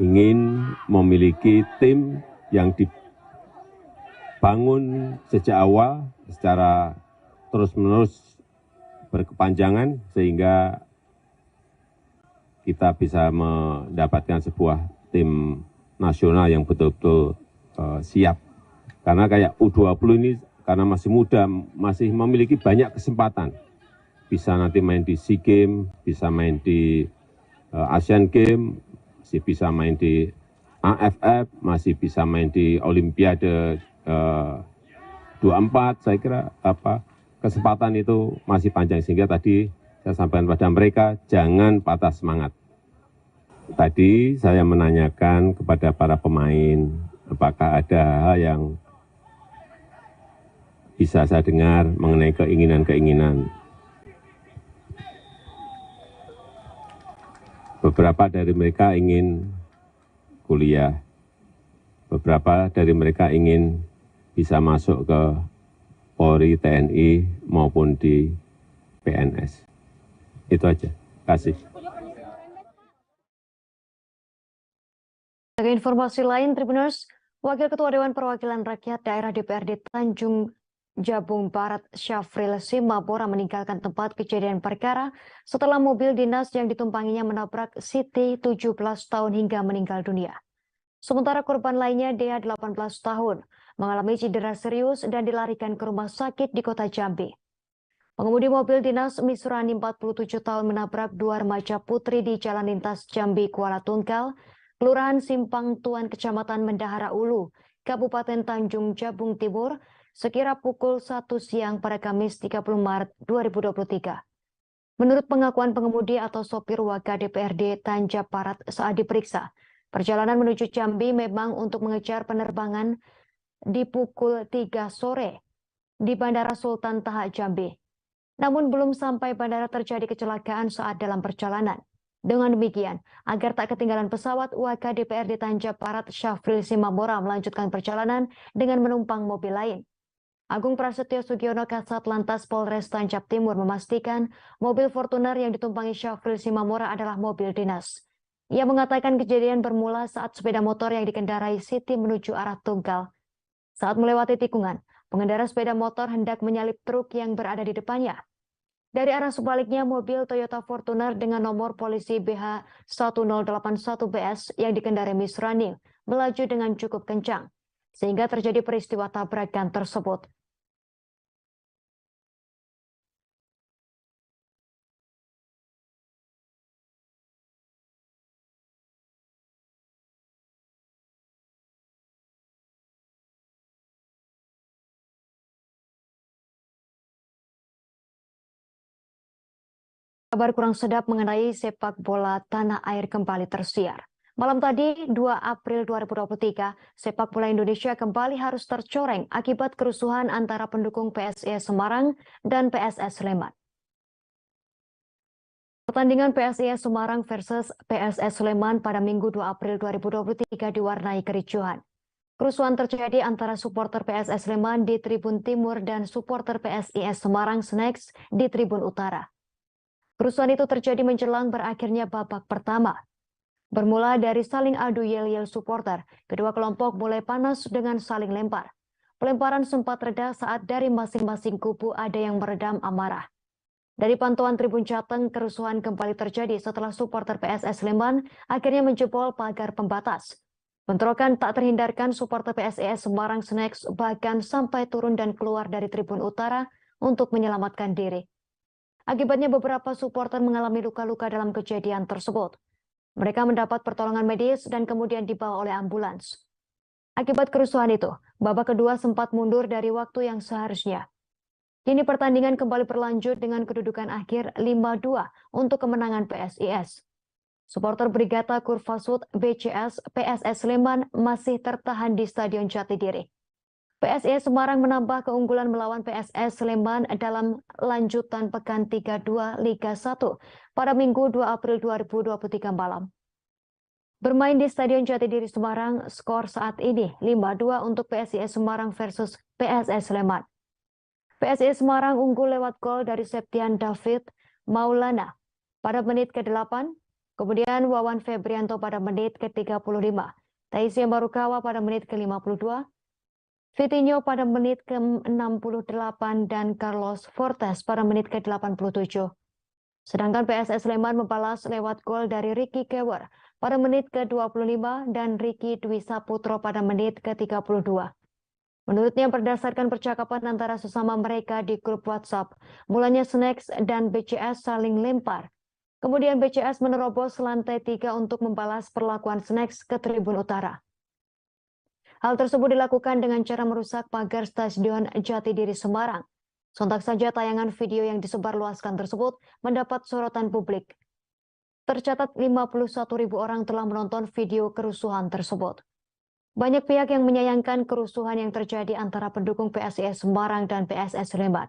ingin memiliki tim yang dibangun sejak awal secara terus-menerus berkepanjangan sehingga kita bisa mendapatkan sebuah tim nasional yang betul-betul siap. Karena kayak U20 ini karena masih muda, masih memiliki banyak kesempatan. Bisa nanti main di SEA Games, bisa main di Asian Games, masih bisa main di AFF, masih bisa main di Olimpiade 24. Saya kira kesempatan itu masih panjang, sehingga tadi saya sampaikan pada mereka jangan patah semangat. Tadi saya menanyakan kepada para pemain apakah ada hal yang bisa saya dengar mengenai keinginan-keinginan. Beberapa dari mereka ingin kuliah, beberapa dari mereka ingin bisa masuk ke Polri, TNI, maupun di PNS. Itu aja. Terima kasih. Sebagai informasi lain, Tribuners, Wakil Ketua Dewan Perwakilan Rakyat Daerah DPRD Tanjung Jabung Barat Syafril Simabora meninggalkan tempat kejadian perkara setelah mobil dinas yang ditumpanginya menabrak Siti 17 tahun hingga meninggal dunia. Sementara korban lainnya, Dea 18 tahun, mengalami cedera serius dan dilarikan ke rumah sakit di kota Jambi. Pengemudi mobil dinas Misrani 47 tahun menabrak dua remaja putri di Jalan Lintas Jambi Kuala Tungkal, Kelurahan Simpang Tuan, Kecamatan Mendahara Ulu, Kabupaten Tanjung Jabung Timur, sekira pukul 1 siang pada Kamis 30 Maret 2023. Menurut pengakuan pengemudi atau sopir Waka DPRD Tanjab Barat saat diperiksa, perjalanan menuju Jambi memang untuk mengejar penerbangan di pukul 3 sore di Bandara Sultan Toha Jambi. Namun belum sampai bandara terjadi kecelakaan saat dalam perjalanan. Dengan demikian, agar tak ketinggalan pesawat, Waka DPRD Tanjab Barat Syafril Simabora melanjutkan perjalanan dengan menumpang mobil lain. Agung Prasetyo Sugiono, Kasat Lantas Polres Tanjab Timur, memastikan mobil Fortuner yang ditumpangi Syafril Simabora adalah mobil dinas. Ia mengatakan kejadian bermula saat sepeda motor yang dikendarai Siti menuju arah Tunggal. Saat melewati tikungan, pengendara sepeda motor hendak menyalip truk yang berada di depannya. Dari arah sebaliknya, mobil Toyota Fortuner dengan nomor polisi BH1081BS yang dikendarai Misrani melaju dengan cukup kencang, sehingga terjadi peristiwa tabrakan tersebut. Kabar kurang sedap mengenai sepak bola tanah air kembali tersiar. Malam tadi, 2 April 2023, sepak bola Indonesia kembali harus tercoreng akibat kerusuhan antara pendukung PSIS Semarang dan PSS Sleman. Pertandingan PSIS Semarang versus PSS Sleman pada Minggu 2 April 2023 diwarnai kericuhan. Kerusuhan terjadi antara supporter PSS Sleman di Tribun Timur dan supporter PSIS Semarang Snacks di Tribun Utara. Kerusuhan itu terjadi menjelang berakhirnya babak pertama. Bermula dari saling adu yel-yel supporter, kedua kelompok mulai panas dengan saling lempar. Pelemparan sempat reda saat dari masing-masing kubu ada yang meredam amarah. Dari pantauan Tribun Jateng, kerusuhan kembali terjadi setelah supporter PSS Sleman akhirnya menjebol pagar pembatas. Bentrokan tak terhindarkan, supporter PSIS Semarang Snacks bahkan sampai turun dan keluar dari Tribun Utara untuk menyelamatkan diri. Akibatnya beberapa supporter mengalami luka-luka dalam kejadian tersebut. Mereka mendapat pertolongan medis dan kemudian dibawa oleh ambulans. Akibat kerusuhan itu, babak kedua sempat mundur dari waktu yang seharusnya. Kini pertandingan kembali berlanjut dengan kedudukan akhir 5-2 untuk kemenangan PSIS. Supporter Brigata Kurvasud BCS PSS Sleman masih tertahan di Stadion Jatidiri. PSIS Semarang menambah keunggulan melawan PSS Sleman dalam lanjutan pekan 32 Liga 1 pada Minggu 2 April 2023 malam. Bermain di Stadion Jatidiri Semarang, skor saat ini 5-2 untuk PSIS Semarang versus PSS Sleman. PSIS Semarang unggul lewat gol dari Septian David Maulana pada menit ke-8, kemudian Wawan Febrianto pada menit ke-35, Taisia Marukawa pada menit ke-52, Vitinho pada menit ke-68, dan Carlos Fortes pada menit ke-87. Sedangkan PSS Sleman membalas lewat gol dari Ricky Kewer pada menit ke-25 dan Ricky Dwi Saputro pada menit ke-32. Menurutnya, berdasarkan percakapan antara sesama mereka di grup WhatsApp, mulanya Snacks dan BCS saling lempar. Kemudian BCS menerobos lantai 3 untuk membalas perlakuan Snacks ke Tribun Utara. Hal tersebut dilakukan dengan cara merusak pagar Stadion Jatidiri Semarang. Sontak saja tayangan video yang disebarluaskan tersebut mendapat sorotan publik. Tercatat 51.000 orang telah menonton video kerusuhan tersebut. Banyak pihak yang menyayangkan kerusuhan yang terjadi antara pendukung PSIS Semarang dan PSS Sleman,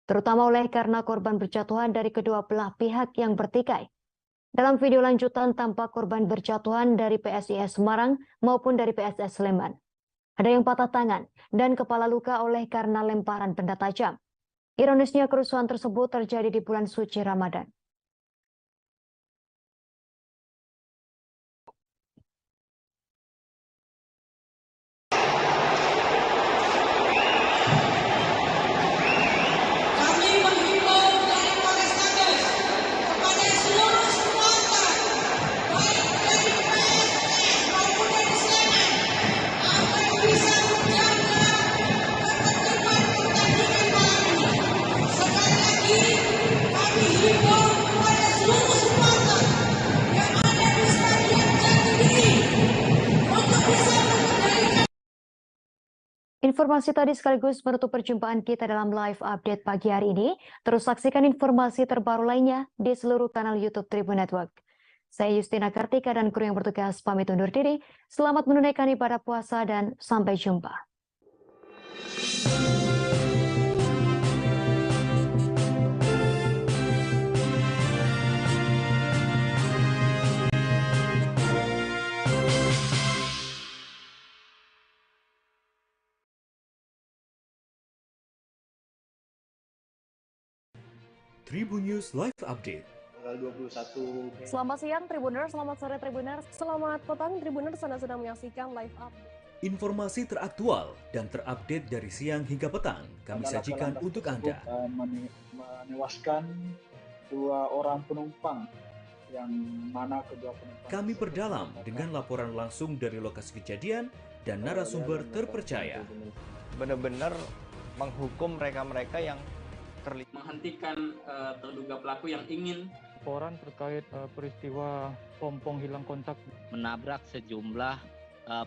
terutama oleh karena korban berjatuhan dari kedua belah pihak yang bertikai. Dalam video lanjutan tampak korban berjatuhan dari PSIS Semarang maupun dari PSS Sleman. Ada yang patah tangan dan kepala luka oleh karena lemparan benda tajam. Ironisnya, kerusuhan tersebut terjadi di bulan suci Ramadan. Informasi tadi sekaligus menutup perjumpaan kita dalam live update pagi hari ini. Terus saksikan informasi terbaru lainnya di seluruh kanal YouTube Tribun Network. Saya Justina Kartika dan kru yang bertugas pamit undur diri. Selamat menunaikan ibadah puasa dan sampai jumpa. Tribun News Live Update. Tanggal 21. Selamat siang Tribuners, selamat sore Tribuners, selamat petang Tribuners, Anda sedang menyaksikan live update. Informasi teraktual dan terupdate dari siang hingga petang kami sajikan untuk Anda. Menewaskan 2 orang penumpang, yang mana kedua penumpang. Kami perdalam dengan laporan langsung dari lokasi kejadian dan narasumber terpercaya. Benar-benar menghukum mereka-mereka yang menghentikan terduga pelaku yang ingin laporan terkait peristiwa pompong hilang kontak menabrak sejumlah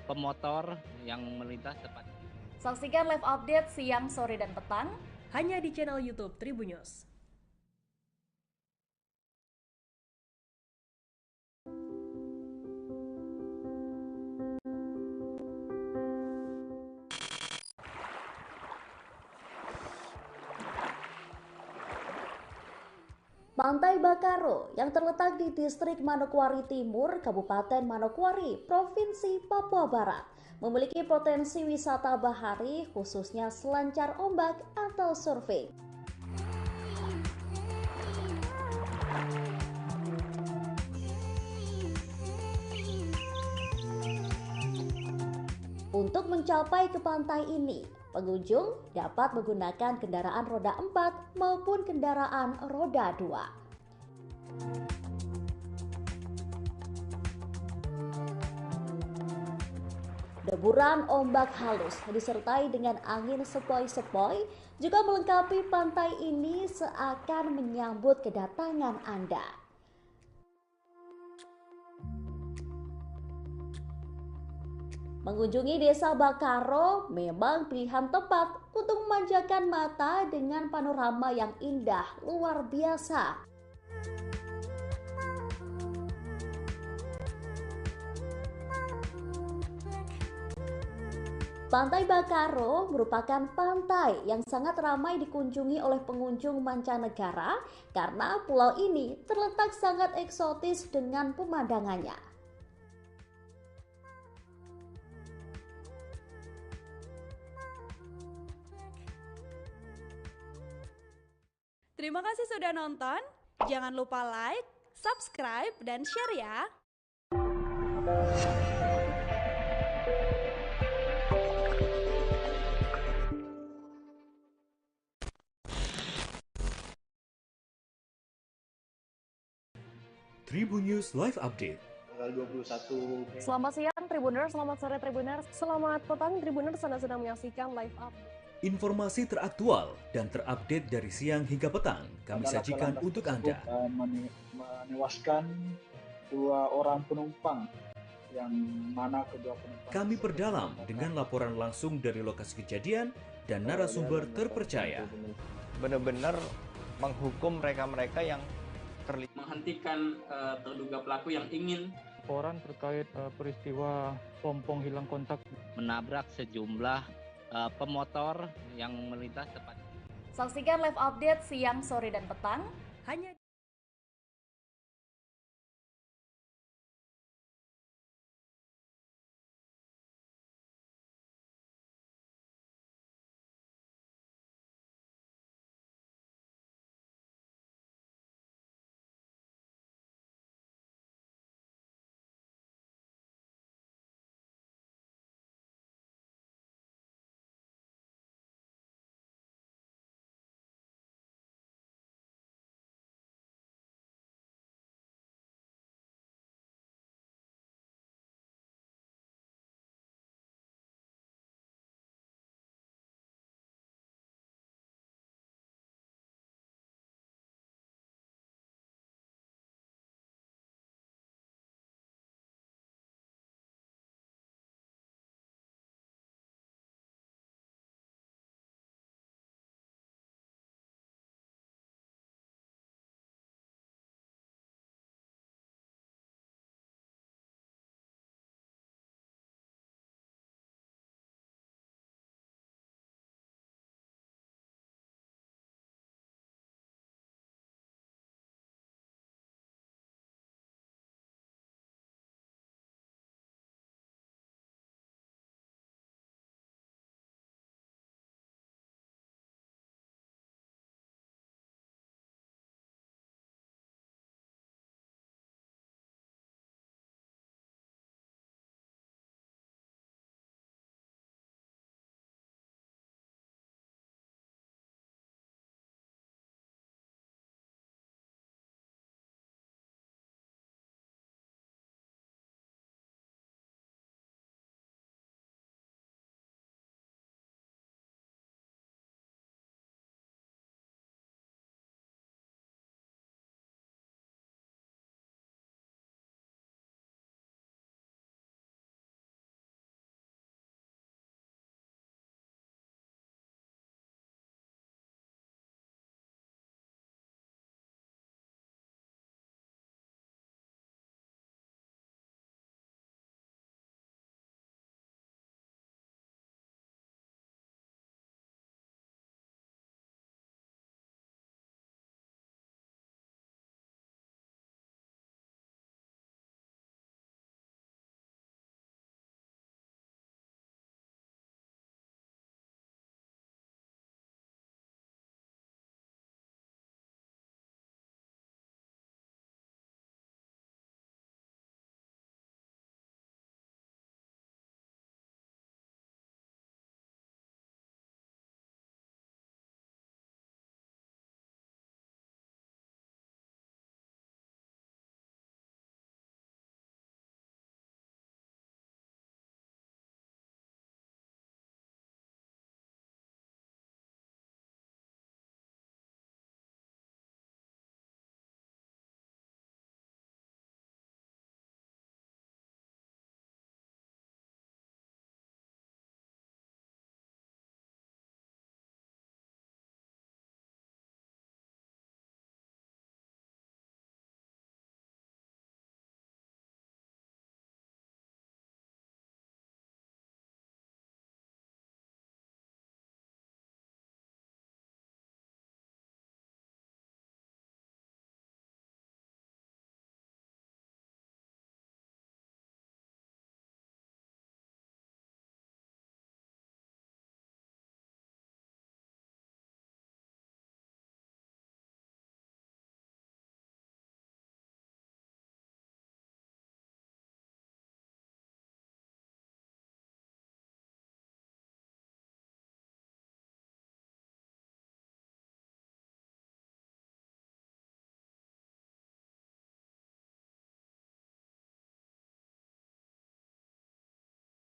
pemotor yang melintas tepat. Saksikan live update siang, sore, dan petang hanya di channel YouTube Tribun News. Pantai Bakaro yang terletak di distrik Manokwari Timur, Kabupaten Manokwari, Provinsi Papua Barat, memiliki potensi wisata bahari khususnya selancar ombak atau surfing. Untuk mencapai ke pantai ini, pengunjung dapat menggunakan kendaraan roda 4 maupun kendaraan roda 2. Deburan ombak halus disertai dengan angin sepoi-sepoi juga melengkapi pantai ini seakan menyambut kedatangan Anda. Mengunjungi desa Bakaro memang pilihan tepat untuk memanjakan mata dengan panorama yang indah luar biasa. Pantai Bakaro merupakan pantai yang sangat ramai dikunjungi oleh pengunjung mancanegara karena pulau ini terletak sangat eksotis dengan pemandangannya. Terima kasih sudah nonton. Jangan lupa like, subscribe, dan share ya. Tribun News Live Update. Tanggal 21. Selamat siang Tribuners, selamat sore Tribuners, selamat petang Tribuners, Anda sedang menyaksikan live update. Informasi teraktual dan terupdate dari siang hingga petang kami sajikan untuk Anda. Menewaskan 2 orang penumpang, yang mana kedua penumpang. Kami perdalam dengan laporan langsung dari lokasi kejadian dan narasumber terpercaya. Benar-benar menghukum mereka-mereka yang menghentikan terduga pelaku yang ingin Laporan terkait peristiwa pompong hilang kontak menabrak sejumlah pemotor yang melintas tepat. Saksikan live update siang, sore, dan petang hanya